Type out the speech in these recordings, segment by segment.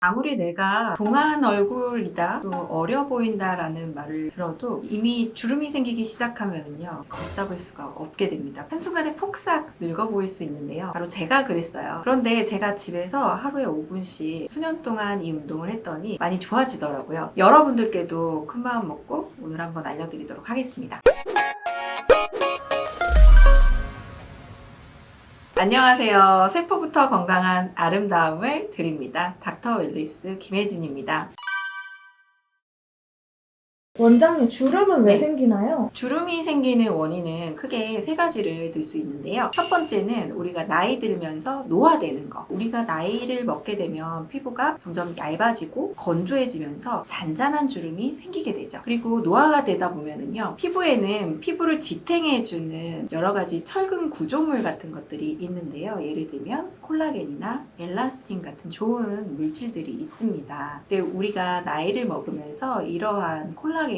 아무리 내가 동안 얼굴이다, 또 어려 보인다라는 말을 들어도 이미 주름이 생기기 시작하면요 걷잡을 수가 없게 됩니다. 한순간에 폭삭 늙어 보일 수 있는데요. 바로 제가 그랬어요. 그런데 제가 집에서 하루에 5분씩 수년 동안 이 운동을 했더니 많이 좋아지더라고요. 여러분들께도 큰마음 먹고 오늘 한번 알려드리도록 하겠습니다. 안녕하세요. 세포부터 건강한 아름다움을 드립니다. 닥터 웰리스 김혜진입니다. 원장님, 주름은 왜 네. 생기나요? 주름이 생기는 원인은 크게 세 가지를 들 수 있는데요. 첫 번째는 우리가 나이 들면서 노화되는 거. 우리가 나이를 먹게 되면 피부가 점점 얇아지고 건조해지면서 잔잔한 주름이 생기게 되죠. 그리고 노화가 되다 보면은요, 피부에는 피부를 지탱해주는 여러 가지 철근 구조물 같은 것들이 있는데요. 예를 들면 콜라겐이나 엘라스틴 같은 좋은 물질들이 있습니다. 근데 우리가 나이를 먹으면서 이러한 콜라겐이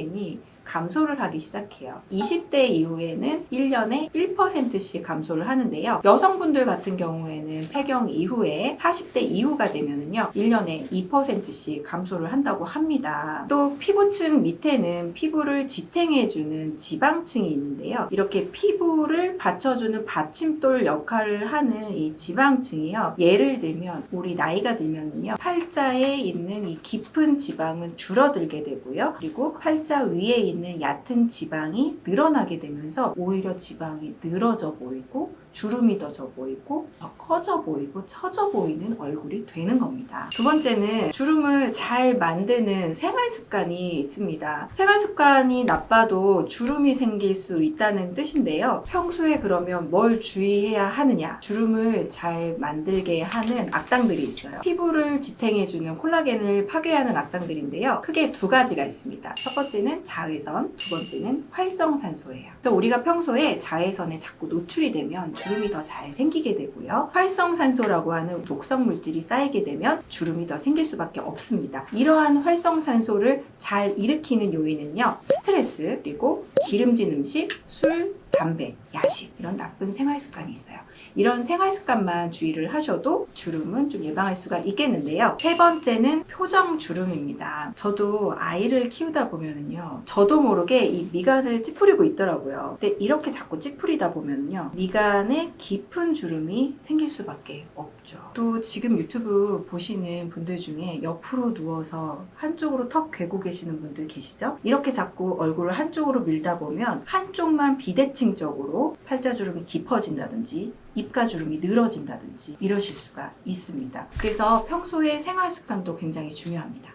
감소를 하기 시작해요. 20대 이후에는 1년에 1%씩 감소를 하는데요. 여성분들 같은 경우에는 폐경 이후에 40대 이후가 되면은요 1년에 2%씩 감소를 한다고 합니다. 또 피부층 밑에는 피부를 지탱해주는 지방층이 있는데요. 이렇게 피부를 받쳐주는 받침돌 역할을 하는 이 지방층이요. 예를 들면 우리 나이가 들면은요 팔자에 있는 이 깊은 지방은 줄어들게 되고요. 그리고 팔자 위에 있는 얕은 지방이 늘어나게 되면서 오히려 지방이 늘어져 보이고 주름이 더 져 보이고 더 커져 보이고 처져 보이는 얼굴이 되는 겁니다. 두 번째는 주름을 잘 만드는 생활 습관이 있습니다. 생활 습관이 나빠도 주름이 생길 수 있다는 뜻인데요. 평소에 그러면 뭘 주의해야 하느냐? 주름을 잘 만들게 하는 악당들이 있어요. 피부를 지탱해주는 콜라겐을 파괴하는 악당들인데요. 크게 두 가지가 있습니다. 첫 번째는 자외선, 두 번째는 활성산소예요. 그래서 우리가 평소에 자외선에 자꾸 노출이 되면 주름이 더 잘 생기게 되고요. 활성산소라고 하는 독성 물질이 쌓이게 되면 주름이 더 생길 수밖에 없습니다. 이러한 활성산소를 잘 일으키는 요인은요. 스트레스, 그리고 기름진 음식, 술, 담배, 야식 이런 나쁜 생활 습관이 있어요. 이런 생활 습관만 주의를 하셔도 주름은 좀 예방할 수가 있겠는데요. 세 번째는 표정 주름입니다. 저도 아이를 키우다 보면은요, 저도 모르게 이 미간을 찌푸리고 있더라고요. 근데 이렇게 자꾸 찌푸리다 보면요, 미간에 깊은 주름이 생길 수밖에 없죠. 또 지금 유튜브 보시는 분들 중에 옆으로 누워서 한쪽으로 턱 괴고 계시는 분들 계시죠? 이렇게 자꾸 얼굴을 한쪽으로 밀다 보면 한쪽만 비대칭적으로 팔자주름이 깊어진다든지 입가주름이 늘어진다든지 이러실 수가 있습니다. 그래서 평소에 생활 습관도 굉장히 중요합니다.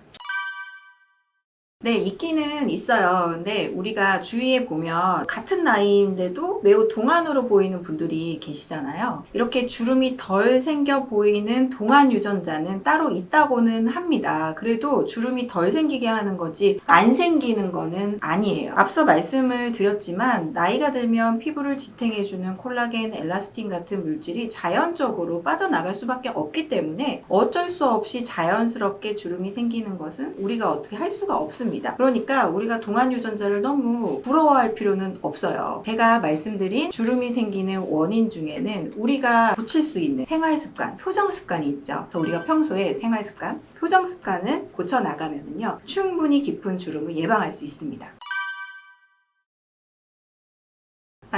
네, 있기는 있어요. 근데 우리가 주위에 보면 같은 나이인데도 매우 동안으로 보이는 분들이 계시잖아요. 이렇게 주름이 덜 생겨 보이는 동안 유전자는 따로 있다고는 합니다. 그래도 주름이 덜 생기게 하는 거지 안 생기는 거는 아니에요. 앞서 말씀을 드렸지만 나이가 들면 피부를 지탱해주는 콜라겐, 엘라스틴 같은 물질이 자연적으로 빠져나갈 수밖에 없기 때문에 어쩔 수 없이 자연스럽게 주름이 생기는 것은 우리가 어떻게 할 수가 없습니다. 그러니까 우리가 동안 유전자를 너무 부러워할 필요는 없어요. 제가 말씀드린 주름이 생기는 원인 중에는 우리가 고칠 수 있는 생활 습관, 표정 습관이 있죠. 그래서 우리가 평소에 생활 습관, 표정 습관을 고쳐 나가면요, 충분히 깊은 주름을 예방할 수 있습니다.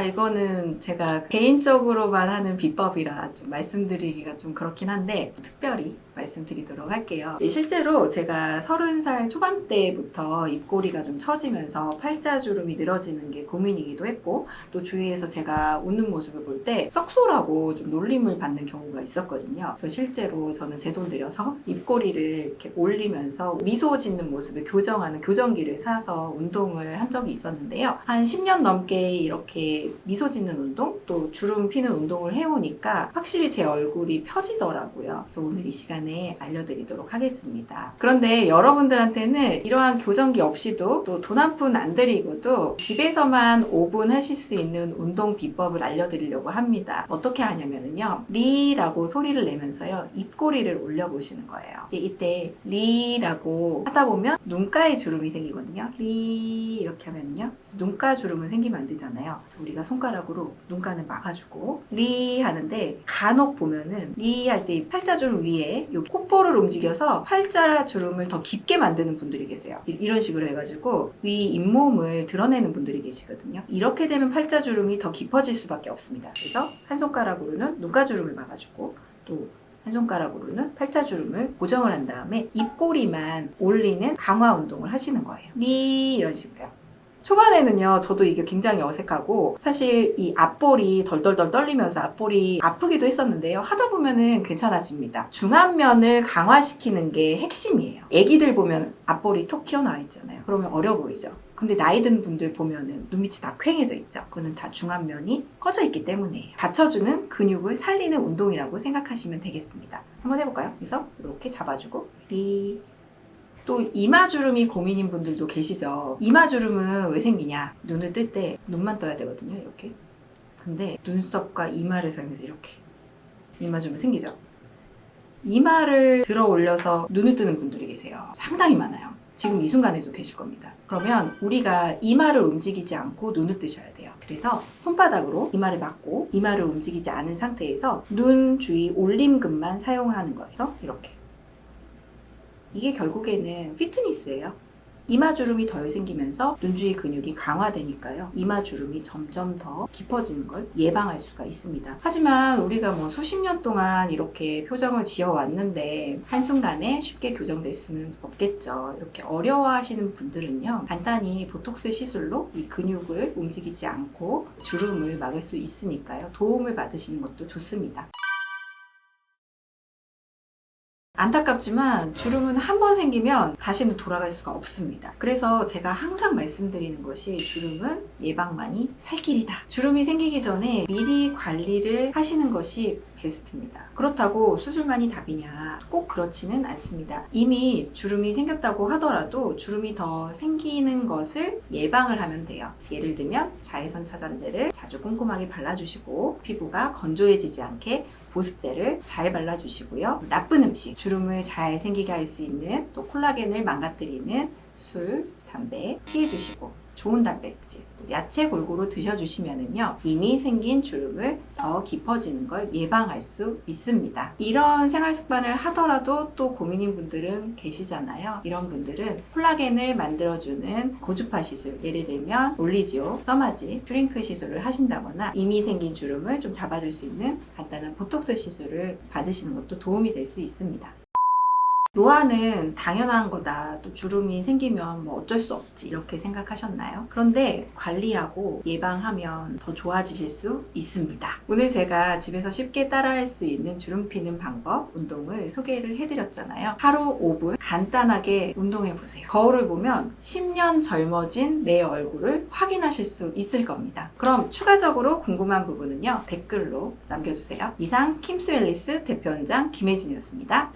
이거는 제가 개인적으로만 하는 비법이라 좀 말씀드리기가 좀 그렇긴 한데 특별히 말씀드리도록 할게요. 실제로 제가 30살 초반대부터 입꼬리가 좀 처지면서 팔자주름이 늘어지는 게 고민이기도 했고, 또 주위에서 제가 웃는 모습을 볼 때 썩소라고 좀 놀림을 받는 경우가 있었거든요. 그래서 실제로 저는 제 돈 들여서 입꼬리를 이렇게 올리면서 미소 짓는 모습을 교정하는 교정기를 사서 운동을 한 적이 있었는데요. 한 10년 넘게 이렇게 미소 짓는 운동, 또 주름 피는 운동을 해오니까 확실히 제 얼굴이 펴지더라고요. 그래서 오늘 이 시간에 알려드리도록 하겠습니다. 그런데 여러분들한테는 이러한 교정기 없이도 또 돈 한 푼 안 들이고도 집에서만 5분 하실 수 있는 운동 비법을 알려드리려고 합니다. 어떻게 하냐면요, 리라고 소리를 내면서요, 입꼬리를 올려보시는 거예요. 이때 리라고 하다 보면 눈가에 주름이 생기거든요. 리 이렇게 하면요, 눈가 주름은 생기면 안 되잖아요. 그래서 우리가 손가락으로 눈간을 막아주고 리 하는데 간혹 보면은 리 할 때 팔자주름 위에 요 콧볼을 움직여서 팔자주름을 더 깊게 만드는 분들이 계세요. 이런 식으로 해가지고 위 잇몸을 드러내는 분들이 계시거든요. 이렇게 되면 팔자주름이 더 깊어질 수밖에 없습니다. 그래서 한 손가락으로는 눈가주름을 막아주고 또 한 손가락으로는 팔자주름을 고정을 한 다음에 입꼬리만 올리는 강화 운동을 하시는 거예요. 리 이런 식으로요. 초반에는요, 저도 이게 굉장히 어색하고 사실 이 앞볼이 덜덜덜 떨리면서 앞볼이 아프기도 했었는데요. 하다 보면은 괜찮아집니다. 중안면을 강화시키는 게 핵심이에요. 애기들 보면 앞볼이 톡 튀어나와 있잖아요. 그러면 어려 보이죠. 근데 나이 든 분들 보면은 눈밑이 다 퀭해져 있죠. 그거는 다 중안면이 꺼져 있기 때문이에요. 받쳐주는 근육을 살리는 운동이라고 생각하시면 되겠습니다. 한번 해볼까요? 그래서 이렇게 잡아주고 리. 또 이마주름이 고민인 분들도 계시죠. 이마주름은 왜 생기냐? 눈을 뜰 때 눈만 떠야 되거든요. 이렇게. 근데 눈썹과 이마를 사용해서 이렇게 이마주름 생기죠. 이마를 들어 올려서 눈을 뜨는 분들이 계세요. 상당히 많아요. 지금 이 순간에도 계실 겁니다. 그러면 우리가 이마를 움직이지 않고 눈을 뜨셔야 돼요. 그래서 손바닥으로 이마를 막고 이마를 움직이지 않은 상태에서 눈 주위 올림근만 사용하는 거예요. 이렇게. 이게 결국에는 피트니스예요. 이마주름이 덜 생기면서 눈주위 근육이 강화되니까요. 이마주름이 점점 더 깊어지는 걸 예방할 수가 있습니다. 하지만 우리가 뭐 수십 년 동안 이렇게 표정을 지어왔는데 한순간에 쉽게 교정될 수는 없겠죠. 이렇게 어려워하시는 분들은요. 간단히 보톡스 시술로 이 근육을 움직이지 않고 주름을 막을 수 있으니까요. 도움을 받으시는 것도 좋습니다. 안타깝지만 주름은 한 번 생기면 다시는 돌아갈 수가 없습니다. 그래서 제가 항상 말씀드리는 것이 주름은 예방만이 살 길이다. 주름이 생기기 전에 미리 관리를 하시는 것이 베스트입니다. 그렇다고 수술만이 답이냐? 꼭 그렇지는 않습니다. 이미 주름이 생겼다고 하더라도 주름이 더 생기는 것을 예방을 하면 돼요. 예를 들면 자외선 차단제를 자주 꼼꼼하게 발라주시고 피부가 건조해지지 않게 보습제를 잘 발라주시고요. 나쁜 음식, 주름을 잘 생기게 할 수 있는 또 콜라겐을 망가뜨리는 술, 담배 피해주시고 좋은 단백질, 야채 골고루 드셔주시면은요 이미 생긴 주름을 더 깊어지는 걸 예방할 수 있습니다. 이런 생활 습관을 하더라도 또 고민인 분들은 계시잖아요. 이런 분들은 콜라겐을 만들어주는 고주파 시술, 예를 들면 올리지오, 써마지, 슈링크 시술을 하신다거나 이미 생긴 주름을 좀 잡아줄 수 있는 간단한 보톡스 시술을 받으시는 것도 도움이 될 수 있습니다. 노화는 당연한 거다. 또 주름이 생기면 뭐 어쩔 수 없지. 이렇게 생각하셨나요? 그런데 관리하고 예방하면 더 좋아지실 수 있습니다. 오늘 제가 집에서 쉽게 따라할 수 있는 주름 피는 방법, 운동을 소개를 해드렸잖아요. 하루 5분 간단하게 운동해보세요. 거울을 보면 10년 젊어진 내 얼굴을 확인하실 수 있을 겁니다. 그럼 추가적으로 궁금한 부분은요. 댓글로 남겨주세요. 이상 킴스웰리스 대표원장 김혜진이었습니다.